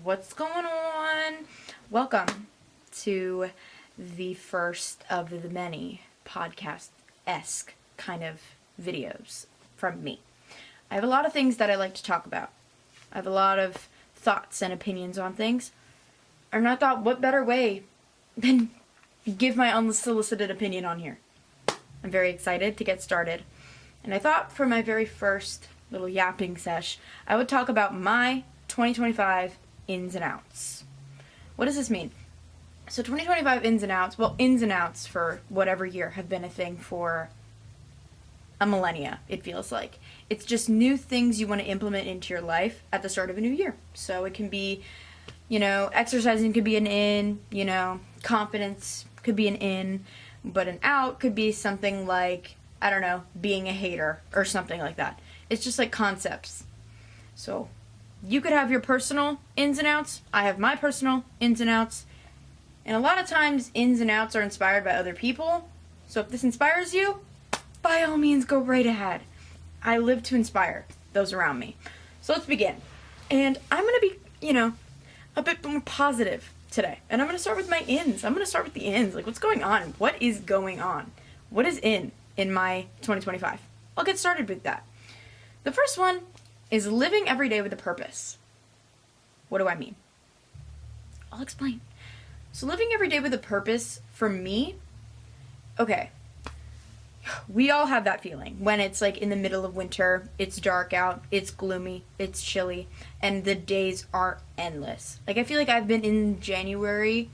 What's going on? Welcome to the first of the many podcast-esque kind of videos from me. I have a lot of things that I like to talk about. I have a lot of thoughts and opinions on things. And I thought, what better way than give my unsolicited opinion on here? I'm very excited to get started. And I thought for my very first little yapping sesh, I would talk about my 2025 ins and outs. What does this mean? So 2025 ins and outs for whatever year have been a thing for a millennia, it feels like. It's just new things you want to implement into your life at the start of a new year. So it can be, exercising could be an in, confidence could be an in, but an out could be something like, I don't know, being a hater or something like that. It's just like concepts. So you could have your personal ins and outs. I have my personal ins and outs. And a lot of times ins and outs are inspired by other people. So if this inspires you, by all means go right ahead. I live to inspire those around me. So let's begin. And I'm going to be, a bit more positive today. And I'm going to start with my ins. I'm going to start with the ins. Like, what's going on? What is going on? What is in my 2025? I'll get started with that. The first one is living every day with a purpose. What do I mean? I'll explain. So living every day with a purpose, for me, okay, we all have that feeling when it's like in the middle of winter, it's dark out, it's gloomy, it's chilly, and the days are endless. Like, I feel like I've been in January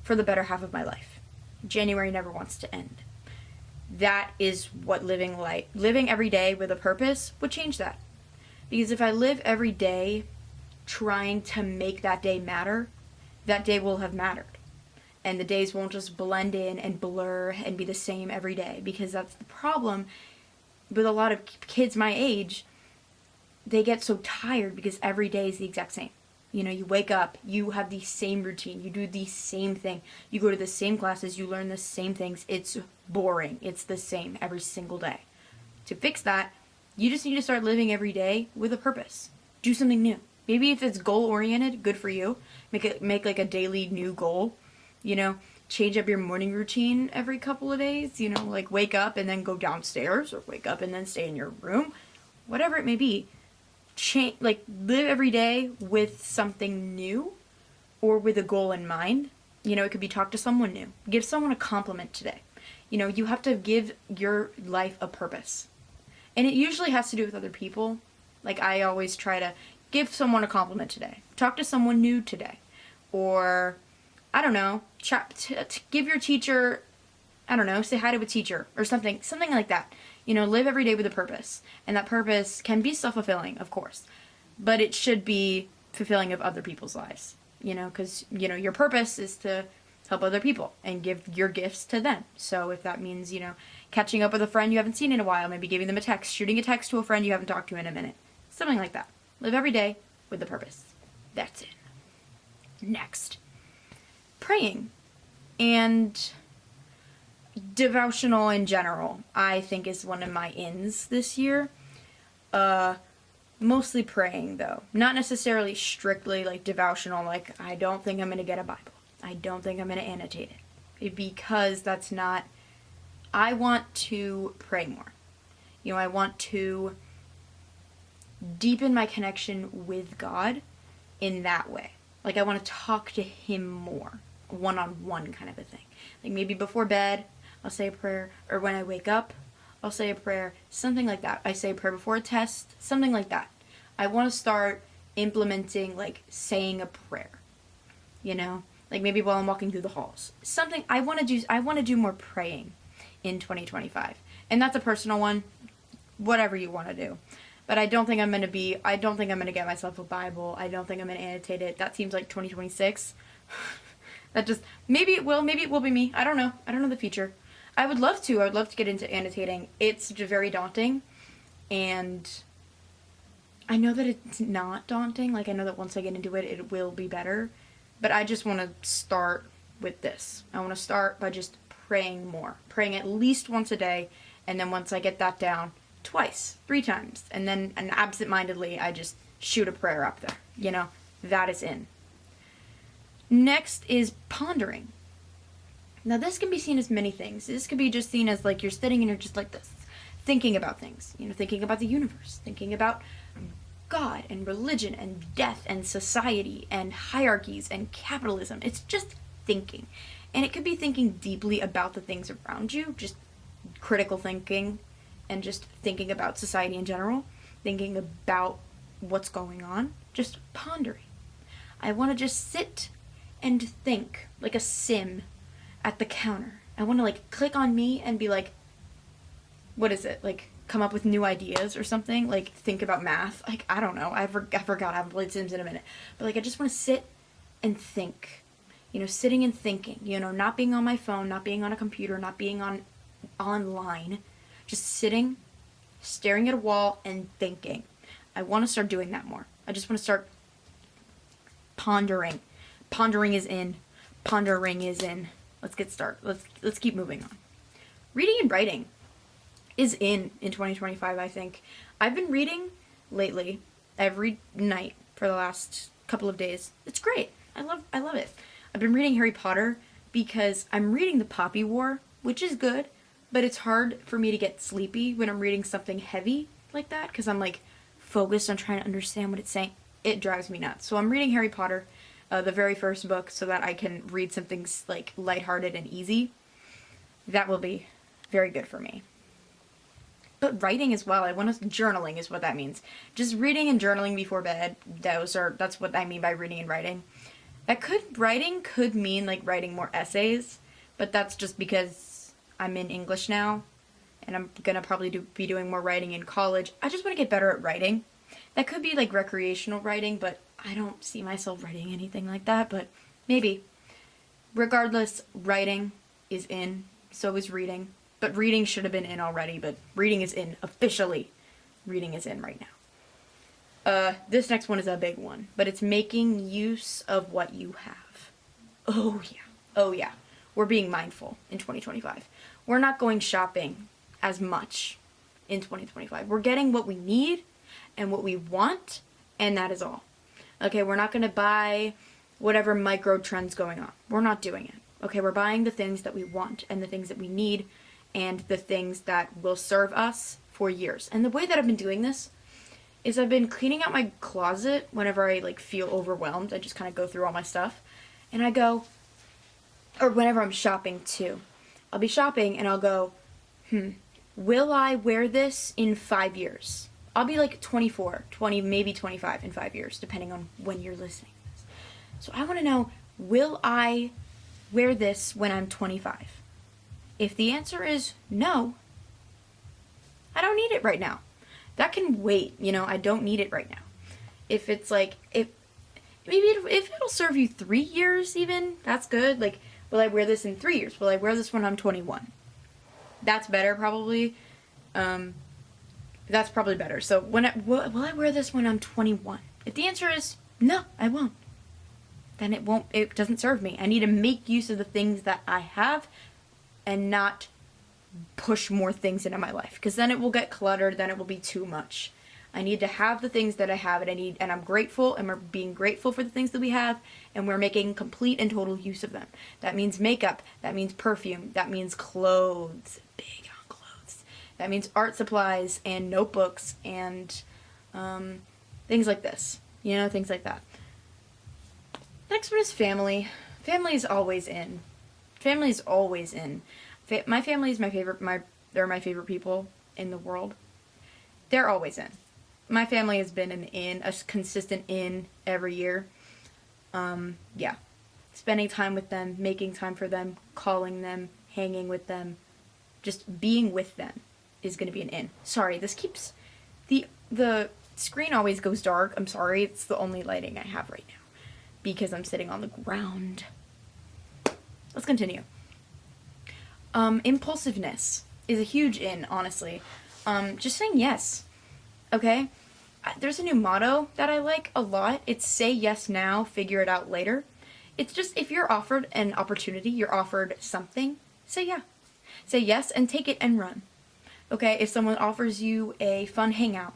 for the better half of my life. January never wants to end. That is what living every day with a purpose would change that. Because if I live every day trying to make that day matter, that day will have mattered. And the days won't just blend in and blur and be the same every day. Because that's the problem with a lot of kids my age. They get so tired because every day is the exact same. You wake up, you have the same routine, you do the same thing, you go to the same classes, you learn the same things. It's boring. It's the same every single day. To fix that, you just need to start living every day with a purpose. Do something new. Maybe if it's goal-oriented, good for you. Make like a daily new goal. Change up your morning routine every couple of days. Like wake up and then go downstairs, or wake up and then stay in your room. Whatever it may be. Live every day with something new or with a goal in mind. It could be talk to someone new. Give someone a compliment today. You have to give your life a purpose. And it usually has to do with other people. Like, I always try to give someone a compliment today. Talk to someone new today. Or, I don't know, give your teacher, say hi to a teacher or something like that. Live every day with a purpose. And that purpose can be self-fulfilling, of course. But it should be fulfilling of other people's lives. Because, your purpose is to help other people and give your gifts to them. So if that means, catching up with a friend you haven't seen in a while, maybe giving them a text, shooting a text to a friend you haven't talked to in a minute. Something like that. Live every day with a purpose. That's it. Next. Praying. And devotional in general, I think, is one of my ins this year. Mostly praying, though. Not necessarily strictly, like, devotional, like, I don't think I'm going to get a Bible. I don't think I'm going to annotate it. Because that's not... I want to pray more. I want to deepen my connection with God in that way. Like, I want to talk to Him more. One-on-one kind of a thing. Like, maybe before bed, I'll say a prayer. Or when I wake up, I'll say a prayer. Something like that. I say a prayer before a test. Something like that. I want to start implementing, like, saying a prayer. Like, maybe while I'm walking through the halls. Something, I want to do more praying in 2025. And that's a personal one. Whatever you want to do. But I don't think I'm going to get myself a Bible. I don't think I'm going to annotate it. That seems like 2026. Maybe it will be me. I don't know. I don't know the future. I would love to get into annotating. It's very daunting. And I know that it's not daunting. Like, I know that once I get into it, it will be better. But I just want to start with this. I want to start by just praying more. Praying at least once a day. And then once I get that down, twice, 3 times. And then absent-mindedly, I just shoot a prayer up there. That is in. Next is pondering. Now this can be seen as many things. This could be just seen as like you're sitting and you're just like this, thinking about things. You know, thinking about the universe, thinking about God and religion and death and society and hierarchies and capitalism. It's just thinking. And it could be thinking deeply about the things around you, just critical thinking and just thinking about society in general, thinking about what's going on, just pondering. I want to just sit and think like a sim at the counter. I want to like click on me and be like, what is it? Like come up with new ideas or something, like think about math. Like, I don't know. I forgot. I haven't played Sims in a minute. But like I just want to sit and think. You know, sitting and thinking, you know, not being on my phone, not being on a computer, not being online, just sitting, staring at a wall and thinking. I want to start doing that more. I just want to start pondering. Pondering is in. Pondering is in. Let's get started. Let's keep moving on. Reading and writing is in 2025, I think. I've been reading lately every night for the last couple of days. It's great. I love it. I've been reading Harry Potter because I'm reading the Poppy War, which is good, but it's hard for me to get sleepy when I'm reading something heavy like that because I'm like focused on trying to understand what it's saying. It drives me nuts. So I'm reading Harry Potter, the very first book, so that I can read something like lighthearted and easy. That will be very good for me. But writing as well. Journaling is what that means. Just reading and journaling before bed. That's what I mean by reading and writing. Writing could mean like writing more essays, but that's just because I'm in English now, and I'm gonna probably be doing more writing in college. I just want to get better at writing. That could be like recreational writing, but I don't see myself writing anything like that, but maybe. Regardless, writing is in, so is reading. But reading should have been in already, but reading is in officially. Reading is in right now. This next one is a big one, but it's making use of what you have. Oh yeah. We're being mindful in 2025. We're not going shopping as much in 2025. We're getting what we need and what we want, and that is all. Okay, we're not gonna buy whatever micro trend's going on. We're not doing it. Okay, we're buying the things that we want and the things that we need and the things that will serve us for years. And the way that I've been doing this is I've been cleaning out my closet whenever I like feel overwhelmed. I just kind of go through all my stuff and I go, or whenever I'm shopping too. I'll be shopping and I'll go, will I wear this in 5 years? I'll be like 24, 20, maybe 25 in 5 years, depending on when you're listening to this. So I want to know, will I wear this when I'm 25? If the answer is no, I don't need it right now. That can wait, you know, I don't need it right now. If it's like, if it'll serve you 3 years even, that's good. Like, will I wear this in 3 years? Will I wear this when I'm 21? That's better probably. That's probably better. So will I wear this when I'm 21? If the answer is no, I won't. Then it doesn't serve me. I need to make use of the things that I have and not push more things into my life, because then it will get cluttered, then it will be too much. I need to have the things that I have, and I'm grateful, and we're being grateful for the things that we have, and we're making complete and total use of them. That means makeup, that means perfume, that means clothes, big on clothes. That means art supplies and notebooks and things like this, you know, things like that. Next one is family. Family is always in. Family is always in. My family is my favorite. They're my favorite people in the world. They're always in. My family has been a consistent in every year. Yeah. Spending time with them, making time for them, calling them, hanging with them, just being with them is going to be an in. Sorry, this keeps the screen always goes dark. I'm sorry. It's the only lighting I have right now because I'm sitting on the ground. Let's continue. Impulsiveness is a huge in, honestly. Just saying yes. Okay? There's a new motto that I like a lot. It's say yes now, figure it out later. It's just, if you're offered an opportunity, you're offered something, say yeah. Say yes and take it and run. Okay? If someone offers you a fun hangout,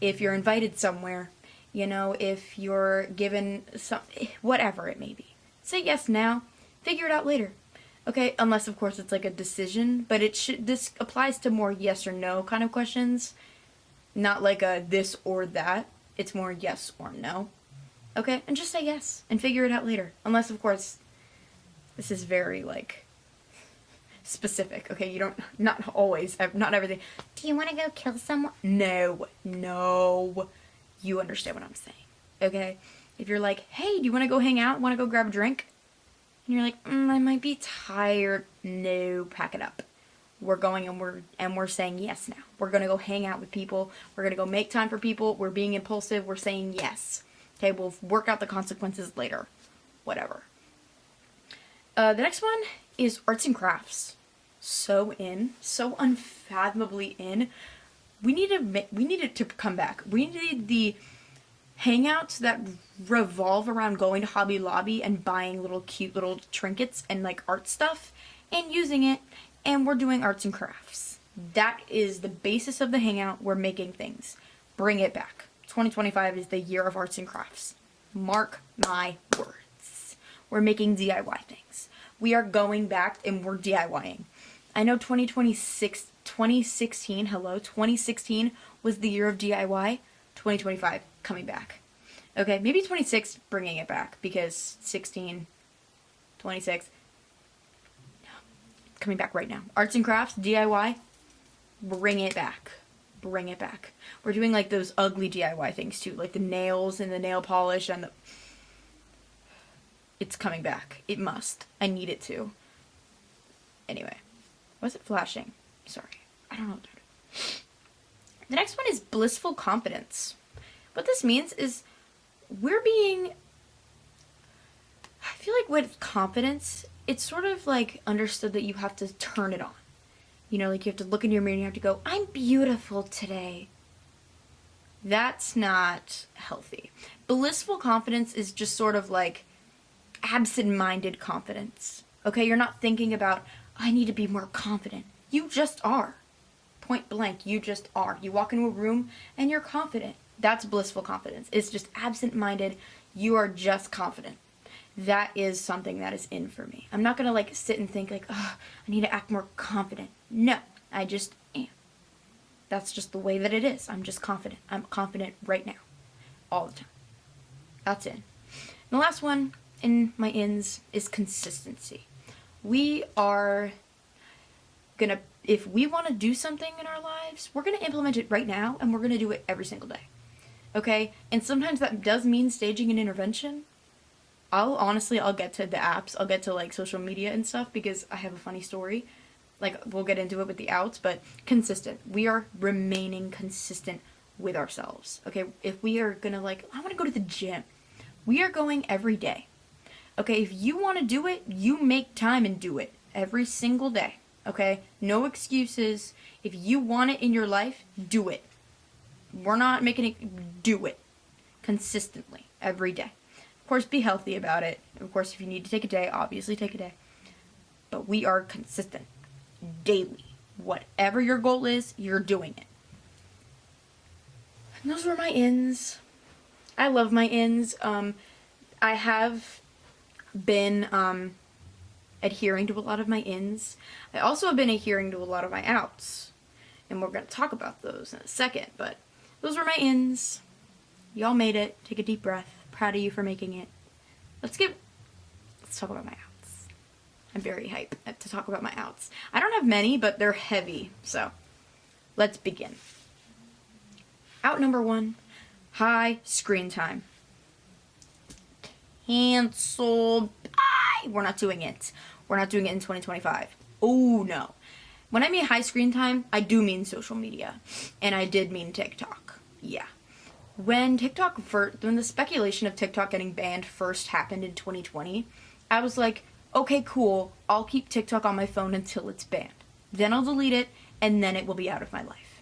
if you're invited somewhere, You know, if you're given some, whatever it may be. Say yes now, figure it out later. Okay, unless of course it's like a decision, but this applies to more yes or no kind of questions, not like a this or that. It's more yes or no. Okay, and just say yes and figure it out later. Unless of course this is very like specific. Okay, you don't, not always, not everything. Do you want to go kill someone? No. You understand what I'm saying. Okay? If you're like, hey, do you want to go hang out? Want to go grab a drink? And you're like, I might be tired. No, pack it up. We're going and we're saying yes now. We're going to go hang out with people. We're going to go make time for people. We're being impulsive. We're saying yes. Okay, we'll work out the consequences later. Whatever. The next one is arts and crafts. So unfathomably in. We need it to come back. We need the hangouts that revolve around going to Hobby Lobby and buying little cute little trinkets and like art stuff and using it, and we're doing arts and crafts. That is the basis of the hangout. We're making things. Bring it back. 2025 is the year of arts and crafts. Mark my words. We're making DIY things. We are going back and we're DIYing. I know 2016 was the year of DIY. 2025 coming back. Okay, maybe 26 bringing it back because 16, 26, coming back right now. Arts and crafts, DIY, bring it back. Bring it back. We're doing like those ugly DIY things too, like the nails and the nail polish and the... It's coming back. It must. I need it to. Anyway. Was it flashing? Sorry. I don't know what to do. The next one is blissful confidence. What this means is we're being... I feel like with confidence, it's sort of like understood that you have to turn it on. You know, like you have to look in your mirror and you have to go, I'm beautiful today. That's not healthy. Blissful confidence is just sort of like absent-minded confidence. Okay, you're not thinking about, I need to be more confident. You just are. Point blank, you just are. You walk into a room and you're confident. That's blissful confidence. It's just absent-minded. You are just confident. That is something that is in for me. I'm not going to like sit and think like, oh, I need to act more confident. No, I just am. That's just the way that it is. I'm just confident. I'm confident right now. All the time. That's in. The last one in my ins is consistency. We are gonna, if we want to do something in our lives, we're gonna implement it right now and we're gonna do it every single day. Okay? And sometimes that does mean staging an intervention. I'll get to the apps. I'll get to like social media and stuff because I have a funny story. Like we'll get into it with the outs, but consistent. We are remaining consistent with ourselves. Okay? If we are gonna like, I want to go to the gym. We are going every day. Okay? If you want to do it, you make time and do it every single day. Okay? No excuses. If you want it in your life, do it. We're not making it, do it. Consistently. Every day. Of course, be healthy about it. Of course, if you need to take a day, obviously take a day. But we are consistent. Daily. Whatever your goal is, you're doing it. And those were my ins. I love my ins. I have been adhering to a lot of my ins. I also have been adhering to a lot of my outs. And we're going to talk about those in a second. But those were my ins. Y'all made it. Take a deep breath. Proud of you for making it. Let's talk about my outs. I'm very hyped to talk about my outs. I don't have many, but they're heavy. So let's begin. Out number 1, high screen time. Cancel. Bye. We're not doing it. We're not doing it in 2025. Oh no. When I mean high screen time, I do mean social media. And I did mean TikTok. Yeah. When the speculation of TikTok getting banned first happened in 2020, I was like, okay, cool, I'll keep TikTok on my phone until it's banned. Then I'll delete it, and then it will be out of my life.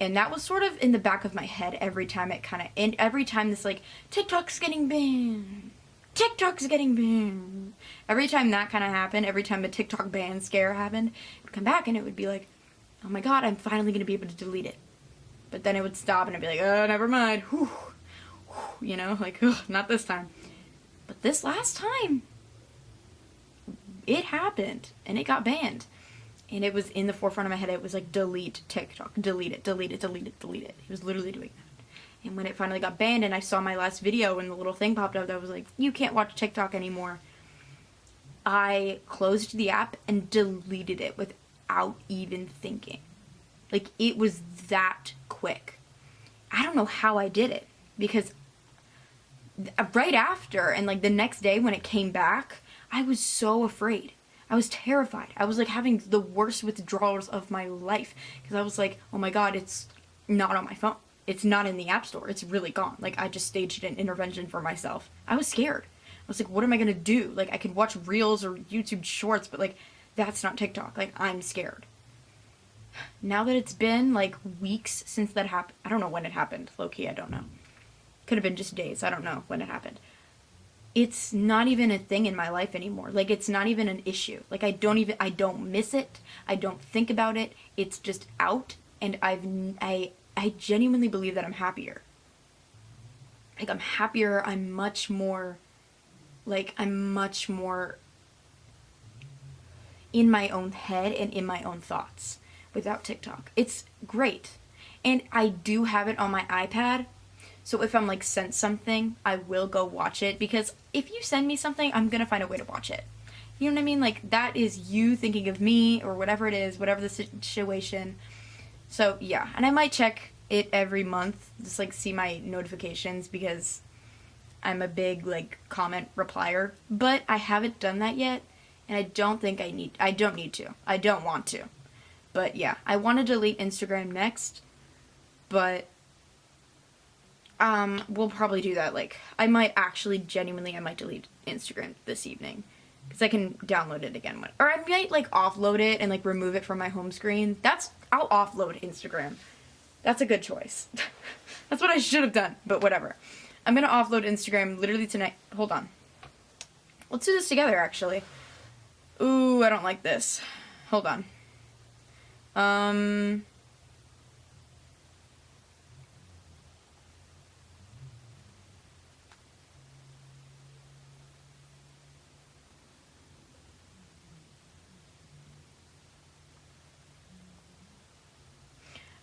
And that was sort of in the back of my head every time every time this like, TikTok's getting banned. TikTok's getting banned. Every time that kind of happened, every time a TikTok ban scare happened, it would come back and it would be like, oh my god, I'm finally going to be able to delete it. But then it would stop and I'd be like, oh, never mind. Whew. you know, like, ugh, not this time. But this last time, it happened, and it got banned. And it was in the forefront of my head. It was like, delete TikTok, delete it, delete it, delete it, delete it. He was literally doing that. And when it finally got banned and I saw my last video and the little thing popped up that was like, you can't watch TikTok anymore, I closed the app and deleted it without even thinking. Like, it was that quick. I don't know how I did it, because right after and like the next day when it came back, I was so afraid. I was terrified. I was like having the worst withdrawals of my life, because I was like, oh my god, it's not on my phone. It's not in the app store. It's really gone. Like, I just staged an intervention for myself. I was scared. I was like, what am I gonna do? Like, I could watch Reels or YouTube Shorts, but like, that's not TikTok. Like, I'm scared. Now that it's been like weeks since that happened, I don't know when it happened, low-key, I don't know. Could have been just days, I don't know when it happened. It's not even a thing in my life anymore. Like, it's not even an issue. Like, I don't miss it. I don't think about it. It's just out, and I genuinely believe that I'm happier. Like, I'm happier, I'm much more in my own head and in my own thoughts without TikTok. It's great. And I do have it on my iPad, so if I'm like sent something, I will go watch it, because if you send me something, I'm gonna find a way to watch it. You know what I mean? Like, that is you thinking of me, or whatever it is, whatever the situation. So yeah, and I might check it every month, just like see my notifications, because I'm a big like comment replier, but I haven't done that yet, and I don't need to. I don't want to. But yeah, I want to delete Instagram next, but we'll probably do that. Like, I might delete Instagram this evening, because I can download it again. Or I might like offload it and like remove it from my home screen. I'll offload Instagram. That's a good choice. That's what I should have done, but whatever. I'm gonna offload Instagram literally tonight. Hold on. Let's do this together, actually. Ooh, I don't like this. Hold on.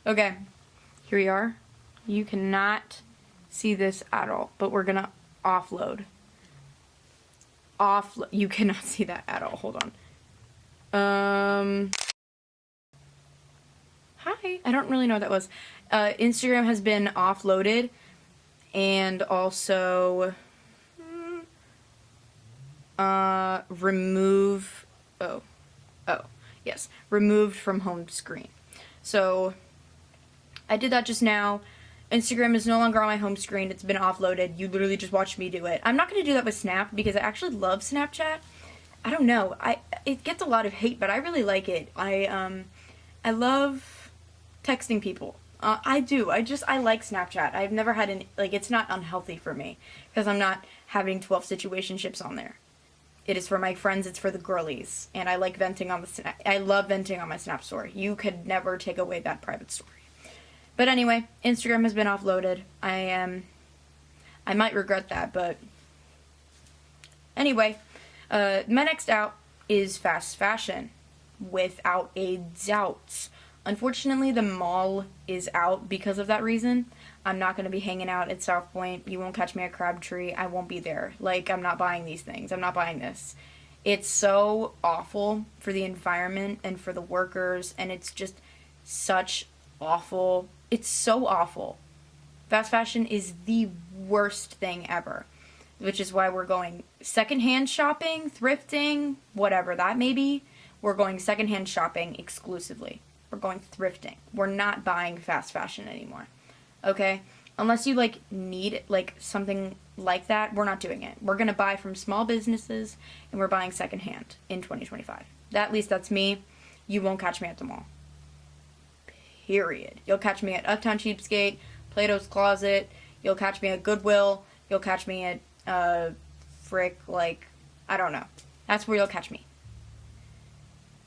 Okay, here we are. You cannot see this at all, but we're gonna offload. You cannot see that at all. Hold on. Hi. I don't really know what that was. Instagram has been offloaded, and also removed from home screen. So I did that just now. Instagram is no longer on my home screen. It's been offloaded. You literally just watched me do it. I'm not going to do that with Snap, because I actually love Snapchat. I don't know. It gets a lot of hate, but I really like it. I love texting people. I do. I like Snapchat. I've never had it's not unhealthy for me, because I'm not having 12 situationships on there. It is for my friends, it's for the girlies, and I like venting on I love venting on my Snap story. You could never take away that private story. But anyway, Instagram has been offloaded. I might regret that, but anyway, my next out is fast fashion, without a doubt. Unfortunately, the mall is out because of that reason. I'm not going to be hanging out at South Point. You won't catch me at Crabtree. I won't be there. Like, I'm not buying these things. I'm not buying this. It's so awful for the environment and for the workers, and it's just such awful. It's so awful. Fast fashion is the worst thing ever, which is why we're going secondhand shopping, thrifting, whatever that may be. We're going secondhand shopping exclusively. We're going thrifting. We're not buying fast fashion anymore. Okay? Unless you need something like that, we're not doing it. We're going to buy from small businesses, and we're buying secondhand in 2025. At least that's me. You won't catch me at the mall. Period. You'll catch me at Uptown Cheapskate, Plato's Closet. You'll catch me at Goodwill. You'll catch me at, I don't know. That's where you'll catch me.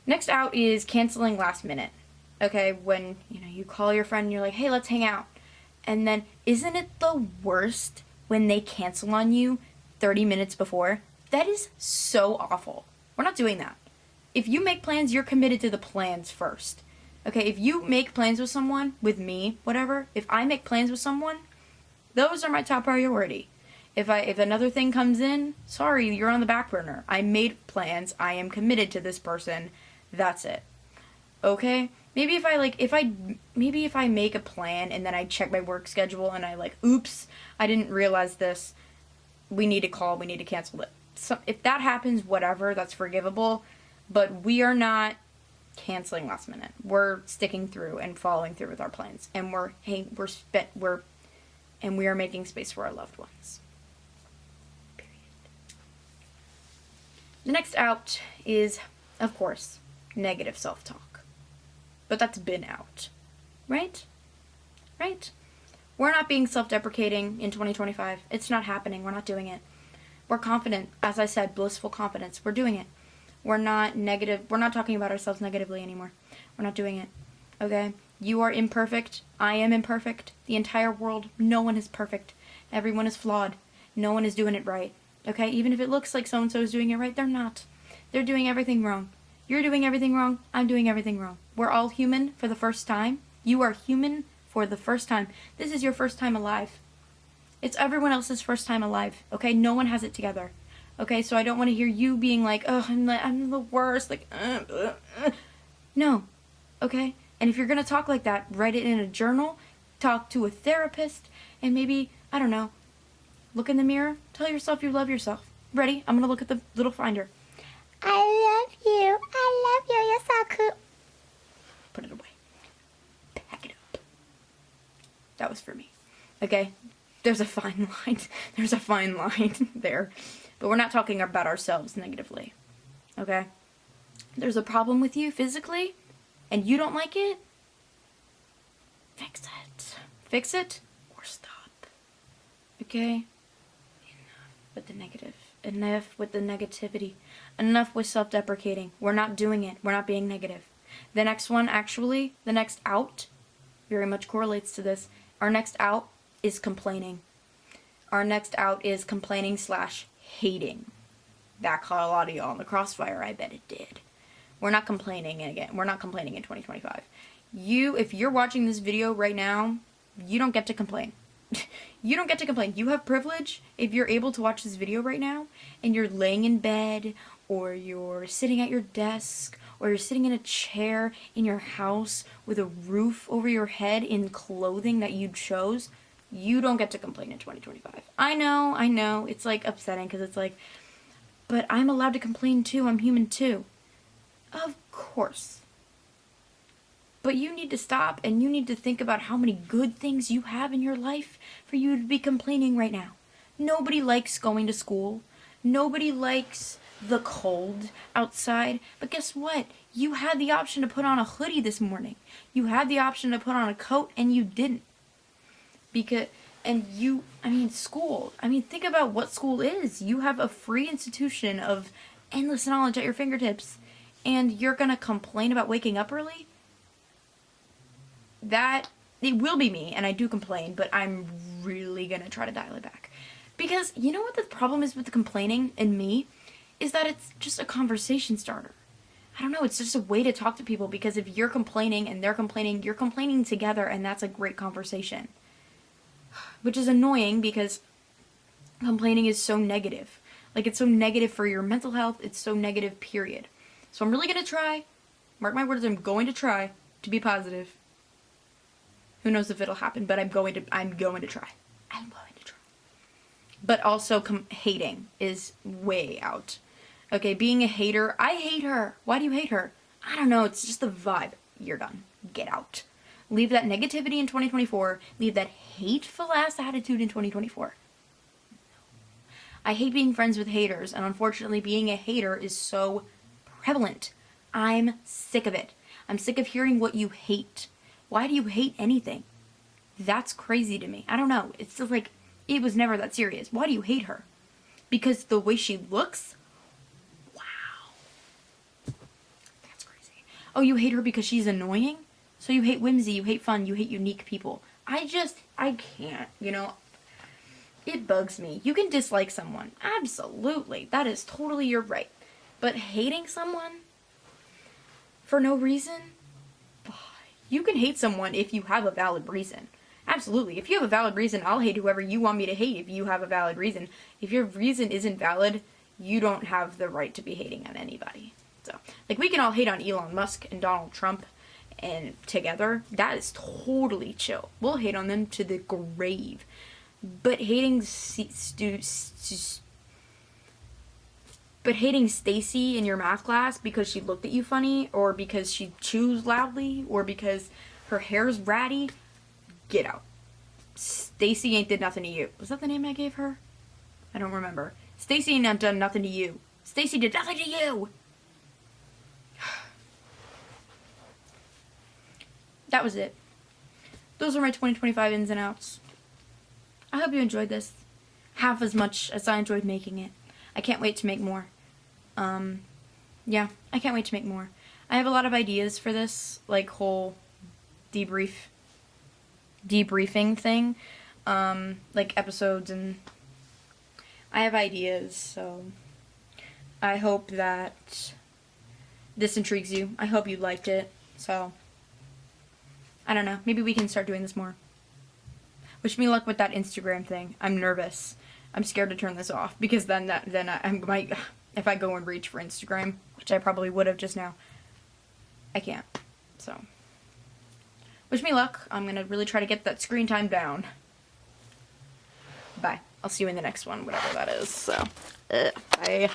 Next out is canceling last minute. Okay, when, you call your friend and you're like, hey, let's hang out. And then, isn't it the worst when they cancel on you 30 minutes before, that is so awful. We're not doing that. If you make plans, you're committed to the plans first. Okay, if you make plans with someone, with me, whatever, if I make plans with someone, those are my top priority. If another thing comes in, sorry, you're on the back burner. I made plans. I am committed to this person. That's it. Okay? Maybe if I make a plan and then I check my work schedule and I oops, I didn't realize this. We need to cancel it. So if that happens, whatever, that's forgivable. But we are not canceling last minute. We're sticking through and following through with our plans, and we are making space for our loved ones. Period. The next out is, of course, negative self-talk. But that's been out. Right? Right? We're not being self-deprecating in 2025. It's not happening. We're not doing it. We're confident. As I said, blissful confidence. We're doing it. We're not negative. We're not talking about ourselves negatively anymore. We're not doing it. Okay? You are imperfect. I am imperfect. The entire world, no one is perfect. Everyone is flawed. No one is doing it right. Okay? Even if it looks like so-and-so is doing it right, they're not. They're doing everything wrong. You're doing everything wrong. I'm doing everything wrong. We're all human for the first time. You are human for the first time. This is your first time alive. It's everyone else's first time alive. Okay? No one has it together. Okay, so I don't want to hear you being like, oh, I'm the worst, No, okay? And if you're going to talk like that, write it in a journal, talk to a therapist, and maybe, I don't know, look in the mirror, tell yourself you love yourself. Ready? I'm going to look at the little finder. I love you, you're so cool. Put it away. Pack it up. That was for me. Okay? There's a fine line. There's a fine line there. But we're not talking about ourselves negatively. Okay? There's a problem with you physically, and you don't like it? Fix it. Fix it, or stop. Okay? Enough with the negative. Enough with the negativity. Enough with self-deprecating. We're not doing it. We're not being negative. The next one, actually, the next out, very much correlates to this. Our next out is complaining. Our next out is complaining / hating. That caught a lot of y'all in the crossfire. I bet it did. We're not complaining again. We're not complaining in 2025. If you're watching this video right now, you don't get to complain. You don't get to complain. You have privilege if you're able to watch this video right now and you're laying in bed or you're sitting at your desk or you're sitting in a chair in your house with a roof over your head in clothing that you chose. You don't get to complain in 2025. I know. It's upsetting because it's but I'm allowed to complain too. I'm human too. Of course. But you need to stop and you need to think about how many good things you have in your life for you to be complaining right now. Nobody likes going to school. Nobody likes the cold outside. But guess what? You had the option to put on a hoodie this morning. You had the option to put on a coat and you didn't. School. Think about what school is. You have a free institution of endless knowledge at your fingertips, and you're gonna complain about waking up early? It will be me, and I do complain, but I'm really gonna try to dial it back. Because you know what the problem is with the complaining in me? Is that it's just a conversation starter. I don't know, it's just a way to talk to people, because if you're complaining and they're complaining, you're complaining together, and that's a great conversation. Which is annoying because complaining is so negative. It's so negative for your mental health. It's so negative, period. So I'm really going to try, mark my words, I'm going to try to be positive. Who knows if it'll happen, but I'm going to try. I'm going to try. But also hating is way out. Okay, being a hater. I hate her. Why do you hate her? I don't know. It's just the vibe. You're done. Get out. Leave that negativity in 2024. Leave that hateful ass attitude in 2024. I hate being friends with haters, and unfortunately being a hater is so prevalent. I'm sick of it. I'm sick of hearing what you hate. Why do you hate anything? That's crazy to me. I don't know. It's just it was never that serious. Why do you hate her? Because the way she looks? Wow. That's crazy. Oh, you hate her because she's annoying? So you hate whimsy, you hate fun, you hate unique people. I can't, it it bugs me. You can dislike someone. Absolutely. That is totally your right. But hating someone for no reason? You can hate someone if you have a valid reason. Absolutely. If you have a valid reason, I'll hate whoever you want me to hate if you have a valid reason. If your reason isn't valid, you don't have the right to be hating on anybody. So, like, we can all hate on Elon Musk and Donald Trump and together. That is totally chill. We'll hate on them to the grave. But hating Stacy in your math class because she looked at you funny, or because she chews loudly, or because her hair's ratty, get out. Stacy ain't did nothing to you. Was that the name I gave her? I don't remember. Stacy ain't done nothing to you. Stacy did nothing to you. That was it. Those are my 2025 ins and outs. I hope you enjoyed this half as much as I enjoyed making it. I can't wait to make more. Yeah, I can't wait to make more. I have a lot of ideas for this, like, whole debriefing thing. Like, episodes, and I have ideas, so I hope that this intrigues you. I hope you liked it, so I don't know. Maybe we can start doing this more. Wish me luck with that Instagram thing. I'm nervous. I'm scared to turn this off, because then I might, if I go and reach for Instagram, which I probably would have just now, I can't. So, wish me luck. I'm gonna really try to get that screen time down. Bye. I'll see you in the next one, whatever that is. So, bye.